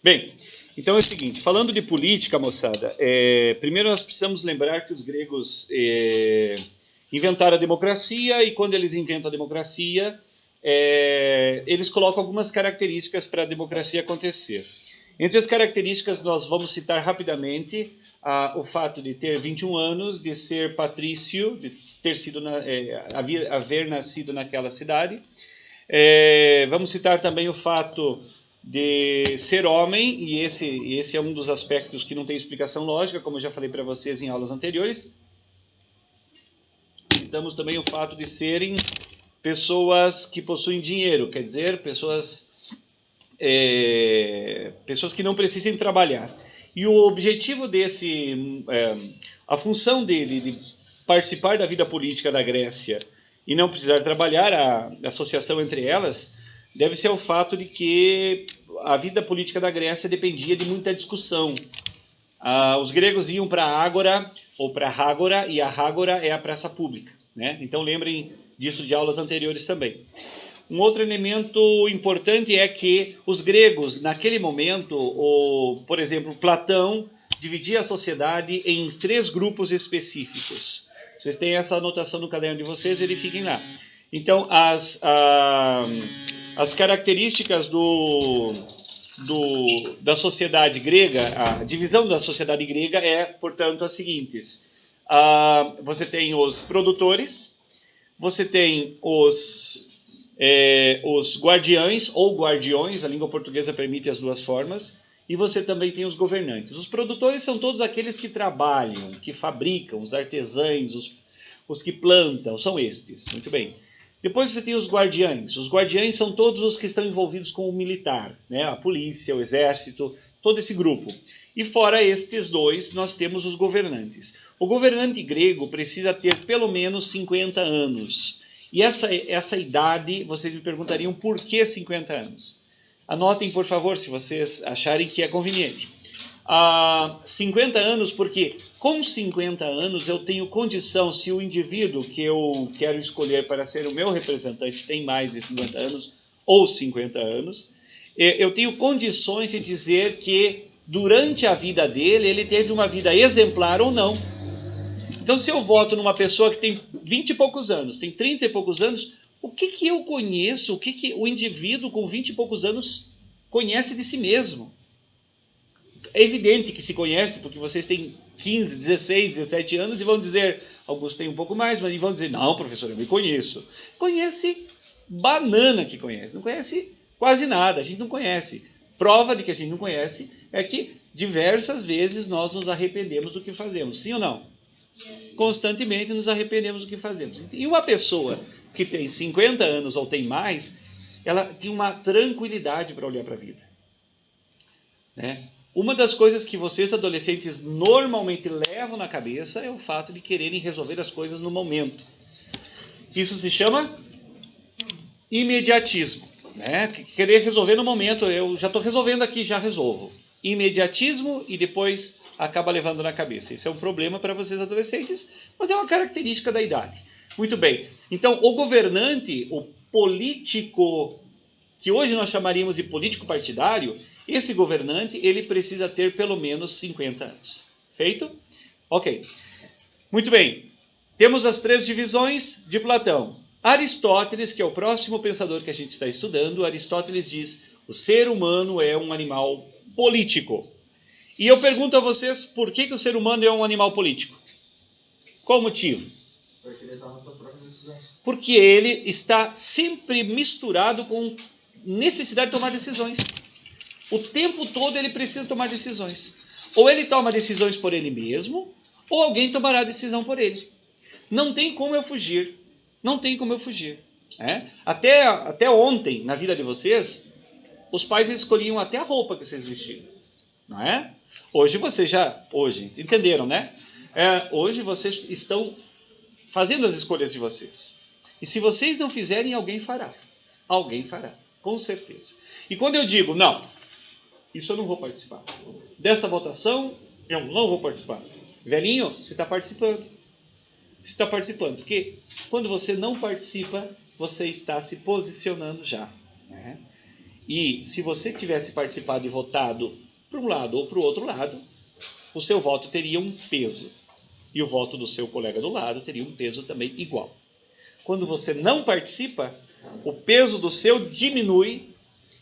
Bem, então é o seguinte, falando de política, moçada, primeiro nós precisamos lembrar que os gregos inventaram a democracia, e quando eles inventam a democracia, eles colocam algumas características para a democracia acontecer. Entre as características nós vamos citar rapidamente o fato de ter 21 anos, de ser patrício, de ter sido haver nascido naquela cidade. Vamos citar também o fato de ser homem, e esse é um dos aspectos que não tem explicação lógica, como eu já falei para vocês em aulas anteriores. Citamos também o fato de serem pessoas que possuem dinheiro, quer dizer, pessoas que não precisem trabalhar. E o objetivo a função dele de participar da vida política da Grécia e não precisar trabalhar, a associação entre elas, deve ser o fato de que a vida política da Grécia dependia de muita discussão. Os gregos iam para a ágora, ou para a ágora, e a ágora é a praça pública, né? Então lembrem disso de aulas anteriores também. Um outro elemento importante é que os gregos, naquele momento, por exemplo, Platão dividia a sociedade em 3 grupos específicos. Vocês têm essa anotação no caderno de vocês, verifiquem lá. Então, as características da sociedade grega, a divisão da sociedade grega portanto, as seguintes. Você tem os produtores, você tem os guardiães ou guardiões, a língua portuguesa permite as duas formas, e você também tem os governantes. Os produtores são todos aqueles que trabalham, que fabricam, os artesãos, os que plantam, são estes. Muito bem. Depois você tem os guardiães. Os guardiães são todos os que estão envolvidos com o militar, né? A polícia, o exército, todo esse grupo. E fora estes dois, nós temos os governantes. O governante grego precisa ter pelo menos 50 anos. E essa idade, vocês me perguntariam por que 50 anos? Anotem, por favor, se vocês acharem que é conveniente. 50 anos, porque com 50 anos eu tenho condição, se o indivíduo que eu quero escolher para ser o meu representante tem mais de 50 anos ou 50 anos, eu tenho condições de dizer que durante a vida dele, ele teve uma vida exemplar ou não. Então, se eu voto numa pessoa que tem 20 e poucos anos, tem 30 e poucos anos, o que eu conheço, o que o indivíduo com 20 e poucos anos conhece de si mesmo? É evidente que se conhece, porque vocês têm 15, 16, 17 anos e vão dizer, alguns têm um pouco mais, mas vão dizer, não, professor, eu me conheço. Conhece banana que conhece, não conhece quase nada, a gente não conhece. Prova de que a gente não conhece é que diversas vezes nós nos arrependemos do que fazemos, sim ou não? Constantemente nos arrependemos do que fazemos. E uma pessoa que tem 50 anos ou tem mais, ela tem uma tranquilidade para olhar para a vida, né? Uma das coisas que vocês adolescentes normalmente levam na cabeça é o fato de quererem resolver as coisas no momento. Isso se chama imediatismo, né? Querer resolver no momento, eu já estou resolvendo aqui, já resolvo. Imediatismo e depois acaba levando na cabeça. Esse é um problema para vocês adolescentes, mas é uma característica da idade. Muito bem. Então, o governante, o político, que hoje nós chamaríamos de político partidário, esse governante, ele precisa ter pelo menos 50 anos. Feito? Ok. Muito bem. Temos as 3 divisões de Platão. Aristóteles, que é o próximo pensador que a gente está estudando, Aristóteles diz, o ser humano é um animal político. E eu pergunto a vocês, por que o ser humano é um animal político? Qual o motivo? Porque ele toma suas próprias decisões. Porque ele está sempre misturado com necessidade de tomar decisões. O tempo todo ele precisa tomar decisões. Ou ele toma decisões por ele mesmo, ou alguém tomará a decisão por ele. Não tem como eu fugir. Não tem como eu fugir. Até ontem, na vida de vocês, os pais escolhiam até a roupa que vocês vestiam. Não é? Hoje vocês hoje, entenderam, né? Hoje vocês estão fazendo as escolhas de vocês. E se vocês não fizerem, alguém fará. Alguém fará, com certeza. E quando eu digo, não, isso eu não vou participar. Dessa votação, eu não vou participar. Velhinho, você está participando. Você está participando. Porque quando você não participa, você está se posicionando já. Né? E se você tivesse participado e votado para um lado ou para o outro lado, o seu voto teria um peso. E o voto do seu colega do lado teria um peso também igual. Quando você não participa, o peso do seu diminui,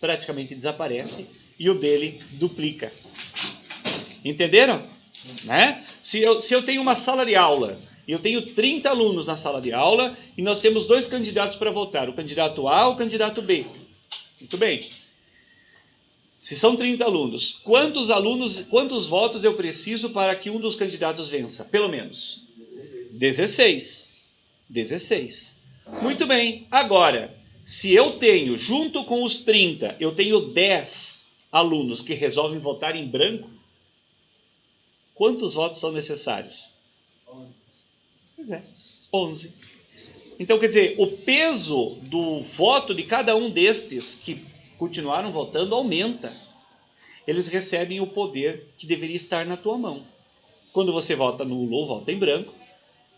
praticamente desaparece, e o dele duplica. Entenderam? Né? Se eu tenho uma sala de aula, e eu tenho 30 alunos na sala de aula, e nós temos 2 candidatos para votar, o candidato A ou o candidato B. Muito bem. Se são 30 alunos, quantos votos eu preciso para que um dos candidatos vença? Pelo menos 16. 16. Muito bem. Agora, se eu tenho, junto com os 30, eu tenho 10 alunos que resolvem votar em branco, quantos votos são necessários? 11. Pois é, 11. Então, quer dizer, o peso do voto de cada um destes que continuaram votando aumenta. Eles recebem o poder que deveria estar na tua mão. Quando você vota nulo ou vota em branco,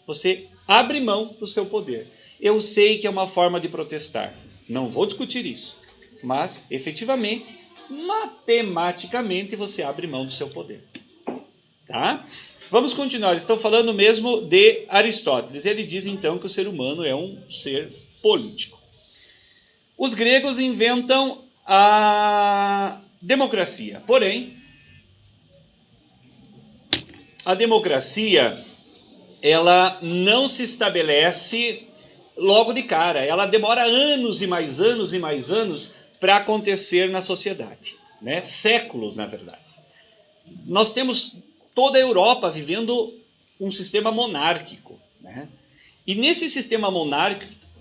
você abre mão do seu poder. Eu sei que é uma forma de protestar. Não vou discutir isso. Mas, efetivamente, matematicamente, você abre mão do seu poder. Tá? Vamos continuar. Estão falando mesmo de Aristóteles. Ele diz, então, que o ser humano é um ser político. Os gregos inventam a democracia. Porém, a democracia, ela não se estabelece logo de cara. Ela demora anos e mais anos e mais anos para acontecer na sociedade, né? Séculos, na verdade. Nós temos toda a Europa vivendo um sistema monárquico, né? E nesse sistema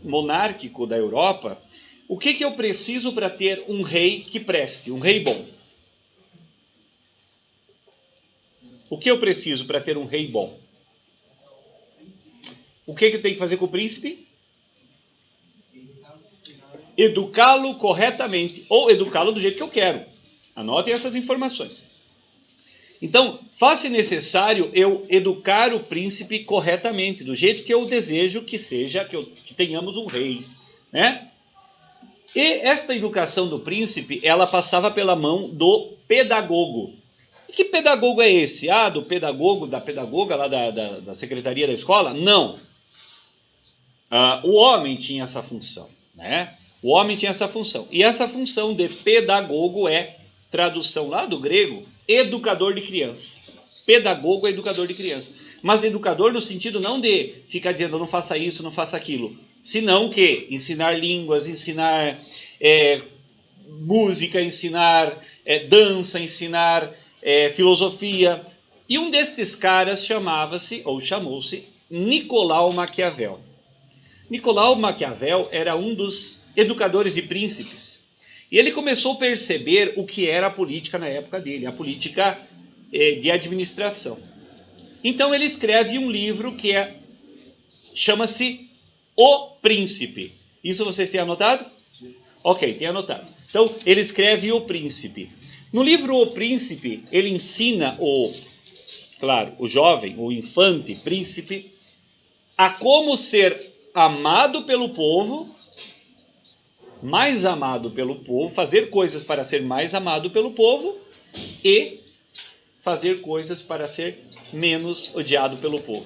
monárquico da Europa, o que eu preciso para ter um rei que preste, um rei bom? O que eu preciso para ter um rei bom? O que eu tenho que fazer com o príncipe? Educá-lo corretamente, ou educá-lo do jeito que eu quero. Anotem essas informações. Então, faz-se necessário eu educar o príncipe corretamente, do jeito que eu desejo que seja, que tenhamos um rei, né? E esta educação do príncipe, ela passava pela mão do pedagogo. E que pedagogo é esse? Ah, do pedagogo, da pedagoga lá da secretaria da escola? Não. O homem tinha essa função, né? O homem tinha essa função. E essa função de pedagogo é, tradução lá do grego, educador de criança. Pedagogo é educador de criança. Mas educador no sentido não de ficar dizendo não faça isso, não faça aquilo. Senão que ensinar línguas, ensinar música, ensinar dança, ensinar filosofia. E um destes caras chamou-se Nicolau Maquiavel. Nicolau Maquiavel era um dos educadores de príncipes. E ele começou a perceber o que era a política na época dele, a política de administração. Então ele escreve um livro que chama-se O Príncipe. Isso vocês têm anotado? Ok, tem anotado. Então ele escreve O Príncipe. No livro O Príncipe, ele ensina o jovem, o infante príncipe, a como ser amado pelo povo, mais amado pelo povo, fazer coisas para ser mais amado pelo povo e fazer coisas para ser menos odiado pelo povo.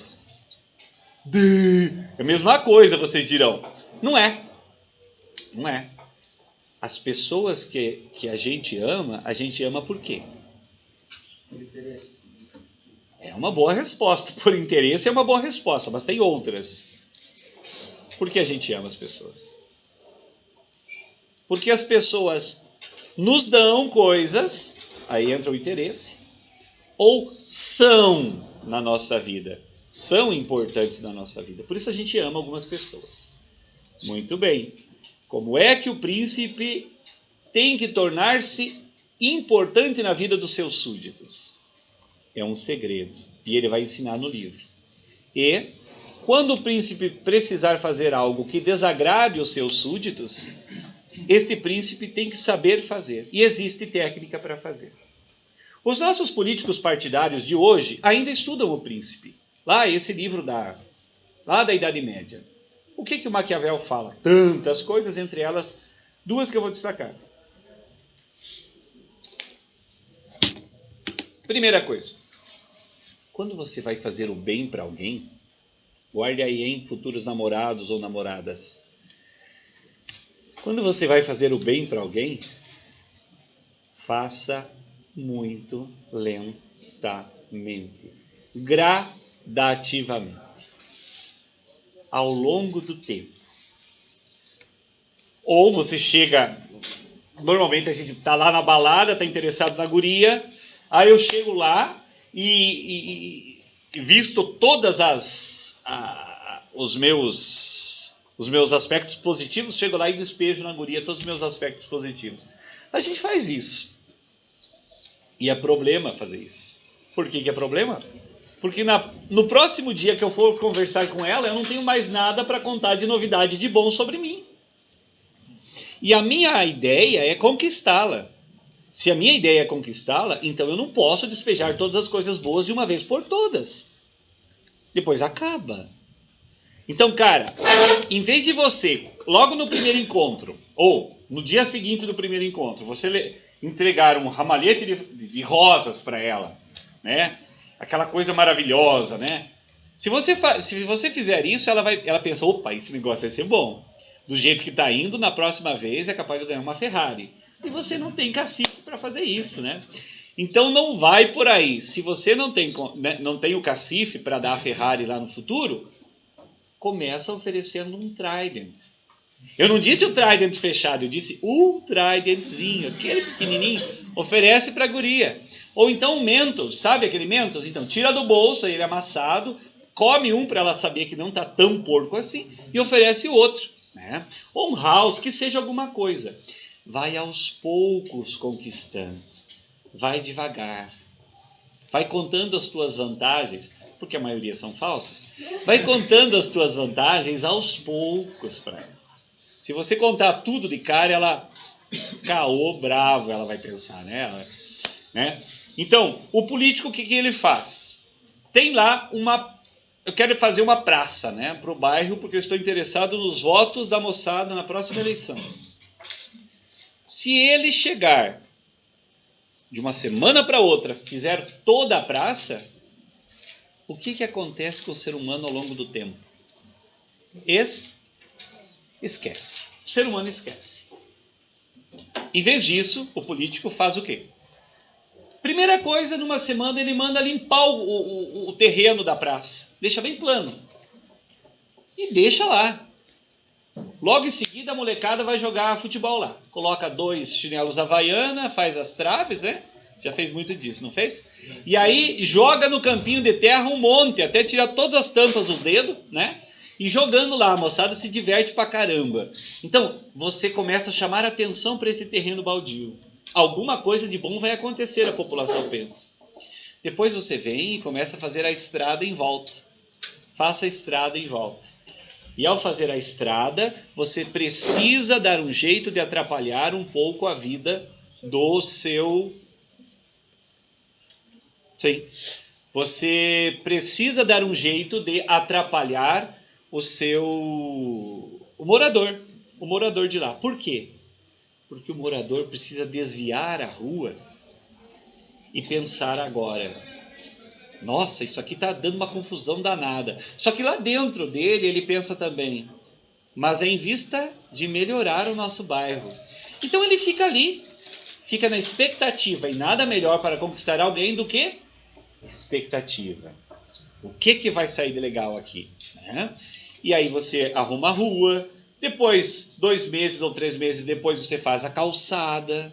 É a mesma coisa, vocês dirão. Não é. Não é. As pessoas que a gente ama por quê? Por interesse. É uma boa resposta. Por interesse é uma boa resposta, mas tem outras. Por que a gente ama as pessoas? Porque as pessoas nos dão coisas, aí entra o interesse, ou são na nossa vida, são importantes na nossa vida. Por isso a gente ama algumas pessoas. Muito bem. Como é que o príncipe tem que tornar-se importante na vida dos seus súditos? É um segredo. E ele vai ensinar no livro. E quando o príncipe precisar fazer algo que desagrade os seus súditos, este príncipe tem que saber fazer. E existe técnica para fazer. Os nossos políticos partidários de hoje ainda estudam o príncipe. Lá, esse livro lá da Idade Média. O que o Maquiavel fala? Tantas coisas, entre elas, duas que eu vou destacar. Primeira coisa, quando você vai fazer o bem para alguém, guarde aí, hein, futuros namorados ou namoradas. Quando você vai fazer o bem para alguém, faça muito lentamente, gradativamente, ao longo do tempo. Ou você chega, normalmente a gente está lá na balada, está interessado na guria, aí eu chego lá e visto todas os meus aspectos positivos, chego lá e despejo na guria todos os meus aspectos positivos. A gente faz isso. E é problema fazer isso. Por que é problema? Porque no próximo dia que eu for conversar com ela, eu não tenho mais nada para contar de novidade de bom sobre mim. E a minha ideia é conquistá-la. Se a minha ideia é conquistá-la, então eu não posso despejar todas as coisas boas de uma vez por todas. Depois acaba. Então, cara, em vez de você, logo no primeiro encontro, ou no dia seguinte do primeiro encontro, você entregar um ramalhete de rosas para ela, né? Aquela coisa maravilhosa, né? Se você fizer isso, ela pensa, opa, esse negócio vai ser bom. Do jeito que está indo, na próxima vez é capaz de ganhar uma Ferrari. E você não tem cacife para fazer isso, né? Então não vai por aí. Se você não tem o cacife para dar a Ferrari lá no futuro, começa oferecendo um Trident. Eu não disse o Trident fechado, eu disse um Tridentzinho, aquele pequenininho, oferece para a guria. Ou então um Mentos, sabe aquele Mentos? Então tira do bolso, ele amassado, come um para ela saber que não está tão porco assim, e oferece outro. Né? Ou um House, que seja alguma coisa. Vai aos poucos conquistando. Vai devagar. Vai contando as tuas vantagens, porque a maioria são falsas. Vai contando as tuas vantagens aos poucos para ela. Se você contar tudo de cara, ela caô bravo, ela vai pensar, né? Então, o político, o que ele faz? Tem lá eu quero fazer uma praça, né, para o bairro, porque eu estou interessado nos votos da moçada na próxima eleição. Se ele chegar de uma semana para outra, fizer toda a praça, o que acontece com o ser humano ao longo do tempo? Esquece. O ser humano esquece. Em vez disso, o político faz o quê? Primeira coisa, numa semana ele manda limpar o terreno da praça. Deixa bem plano. E deixa lá. Logo em seguida a molecada vai jogar futebol lá. Coloca 2 chinelos Havaiana, faz as traves, né? Já fez muito disso, não fez? E aí joga no campinho de terra um monte, até tirar todas as tampas dos dedos, né? E jogando lá, a moçada se diverte pra caramba. Então, você começa a chamar atenção para esse terreno baldio. Alguma coisa de bom vai acontecer, a população pensa. Depois você vem e começa a fazer a estrada em volta. Faça a estrada em volta. E ao fazer a estrada, você precisa dar um jeito de atrapalhar um pouco a vida do seu... Sim. Você precisa dar um jeito de atrapalhar o morador de lá. Por quê? Porque o morador precisa desviar a rua e pensar agora, nossa, isso aqui está dando uma confusão danada. Só que lá dentro dele ele pensa também, mas é em vista de melhorar o nosso bairro. Então ele fica ali, fica na expectativa, e nada melhor para conquistar alguém do que expectativa. O que vai sair de legal aqui? Né? E aí você arruma a rua, depois 2 meses ou 3 meses depois você faz a calçada,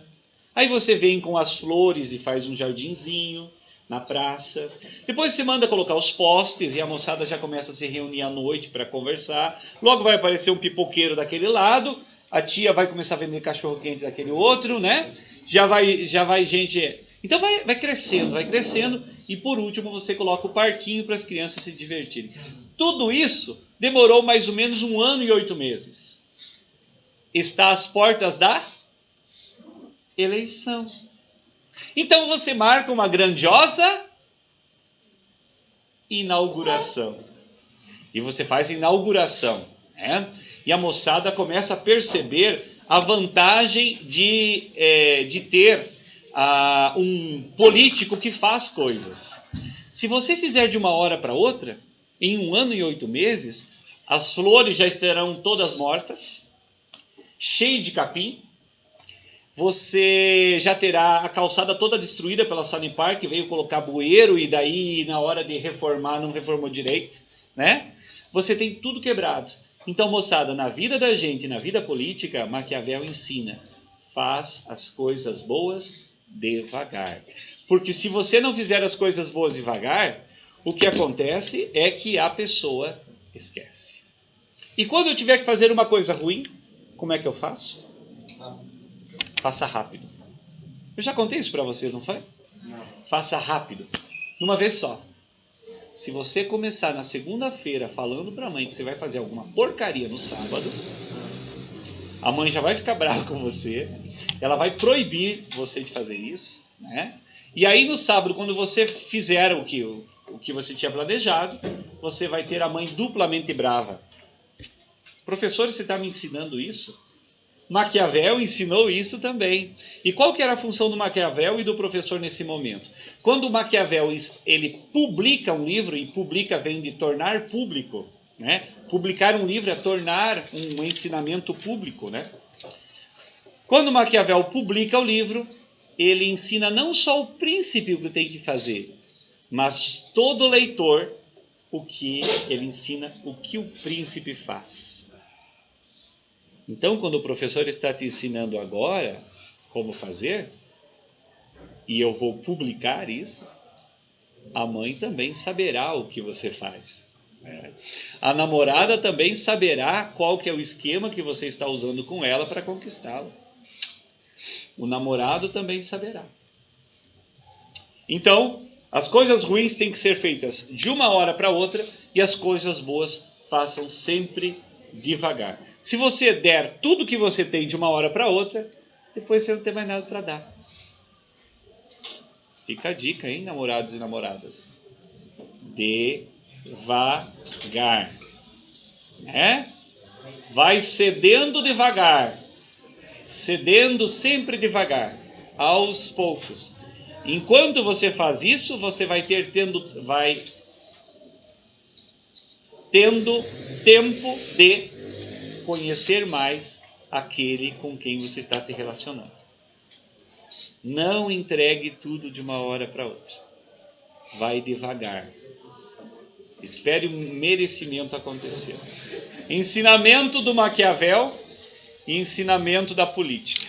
aí você vem com as flores e faz um jardinzinho na praça, depois você manda colocar os postes e a moçada já começa a se reunir à noite para conversar, logo vai aparecer um pipoqueiro daquele lado, a tia vai começar a vender cachorro-quente daquele outro, né? Já vai gente... Então vai crescendo, e por último você coloca o parquinho para as crianças se divertirem. Tudo isso demorou mais ou menos 1 ano e 8 meses. Está às portas da eleição. Então você marca uma grandiosa inauguração. E você faz inauguração, né? E a moçada começa a perceber a vantagem de ter um político que faz coisas. Se você fizer de uma hora para outra, em 1 ano e 8 meses, as flores já estarão todas mortas, cheio de capim, você já terá a calçada toda destruída pela Sanepar, que veio colocar bueiro e daí na hora de reformar não reformou direito, né? Você tem tudo quebrado. Então, moçada, na vida da gente, na vida política, Maquiavel ensina: faz as coisas boas devagar. Porque se você não fizer as coisas boas devagar, o que acontece é que a pessoa esquece. E quando eu tiver que fazer uma coisa ruim, como é que eu faço? Faça rápido. Eu já contei isso para vocês, não foi? Não. Faça rápido. Uma vez só. Se você começar na segunda-feira falando para a mãe que você vai fazer alguma porcaria no sábado, a mãe já vai ficar brava com você. Ela vai proibir você de fazer isso, né? E aí no sábado, quando você fizer o que você tinha planejado, você vai ter a mãe duplamente brava. Professor, você está me ensinando isso? Maquiavel ensinou isso também. E qual que era a função do Maquiavel e do professor nesse momento? Quando o Maquiavel ele publica um livro, e publica vem de tornar público, né? Publicar um livro é tornar um ensinamento público, né? Quando o Maquiavel publica o livro, ele ensina não só o príncipe o que tem que fazer, mas todo leitor o que ele ensina, o que o príncipe faz. Então, quando o professor está te ensinando agora como fazer, e eu vou publicar isso, a mãe também saberá o que você faz. A namorada também saberá qual que é o esquema que você está usando com ela para conquistá-la. O namorado também saberá. Então, as coisas ruins têm que ser feitas de uma hora para outra e as coisas boas façam sempre devagar. Se você der tudo que você tem de uma hora para outra, depois você não tem mais nada para dar. Fica a dica, hein, namorados e namoradas. Devagar. Né? Vai cedendo devagar. Cedendo sempre devagar. Aos poucos. Enquanto você faz isso, você vai tendo tempo de conhecer mais aquele com quem você está se relacionando. Não entregue tudo de uma hora para outra. Vai devagar. Espere um merecimento acontecer. Ensinamento do Maquiavel e ensinamento da política.